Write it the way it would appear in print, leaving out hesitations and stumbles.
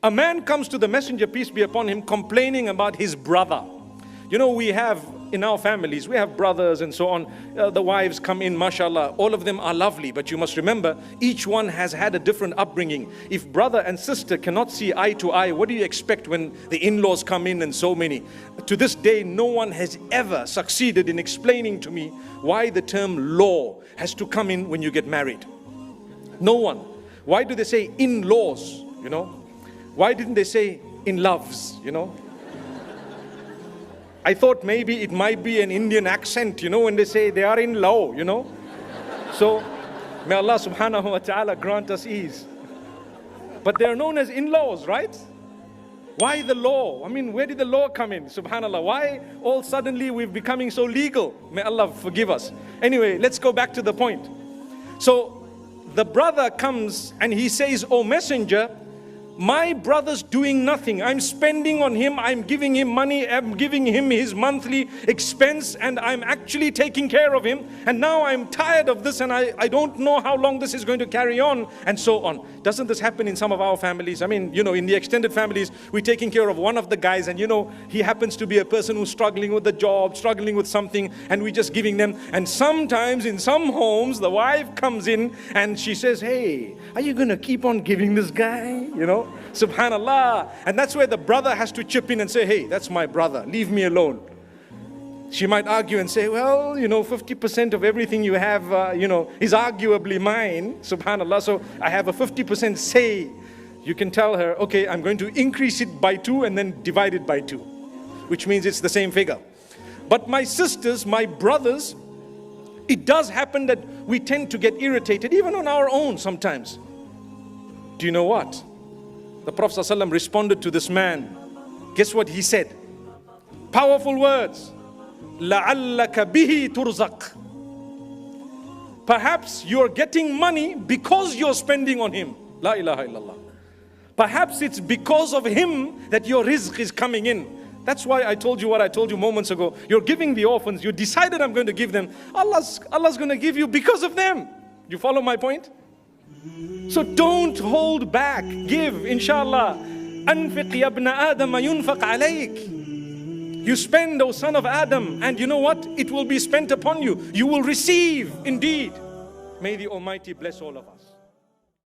A man comes to the messenger, peace be upon him, complaining about his brother. You know, we have in our families, we have brothers and so on. The wives come in, mashallah, all of them are lovely. But you must remember, each one has had a different upbringing. If brother and sister cannot see eye to eye, what do you expect when the in-laws come in and so many? To this day, no one has ever succeeded in explaining to me why the term law has to come in when you get married. No one. Why do they say in-laws, you know? Why didn't they say in-loves, you know? I thought maybe it might be an Indian accent, you know, when they say they are in law, you know. So, may Allah subhanahu wa ta'ala grant us ease. But they are known as in-laws, right? Why the law? I mean, where did the law come in? Subhanallah. Why all suddenly we're becoming so legal? May Allah forgive us. Anyway, let's go back to the point. So, the brother comes and he says, "Oh messenger, my brother's doing nothing. I'm spending on him, I'm giving him money, I'm giving him his monthly expense, and I'm actually taking care of him. And now I'm tired of this and I don't know how long this is going to carry on," and so on. Doesn't this happen in some of our families? I mean, you know, in the extended families, we're taking care of one of the guys and you know, he happens to be a person who's struggling with the job, struggling with something, and we're just giving them. And sometimes in some homes, the wife comes in and she says, "Hey, are you going to keep on giving this guy?" You know? Subhanallah. And that's where the brother has to chip in and say, "Hey, that's my brother, leave me alone." She might argue and say, "Well, you know, 50% of everything you have, you know, is arguably mine." Subhanallah. So I have a 50% say. You can tell her, "Okay, I'm going to increase it by 2 and then divide it by 2. Which means it's the same figure. But my sisters, my brothers, it does happen that we tend to get irritated, even on our own sometimes. Do you know what? The Prophet ﷺ responded to this man. Guess what he said? Powerful words. لَعَلَّكَ بِهِ تُرْزَقْ. Perhaps you're getting money because you're spending on him. La ilaha illallah. Perhaps it's because of him that your rizq is coming in. That's why I told you what I told you moments ago. You're giving the orphans. You decided I'm going to give them. Allah's going to give you because of them. You follow my point? So don't hold back. Give, inshallah. أنفق يا ابن آدم ينفق عليك. You spend, O son of Adam, and you know what? It will be spent upon you. You will receive indeed. May the Almighty bless all of us.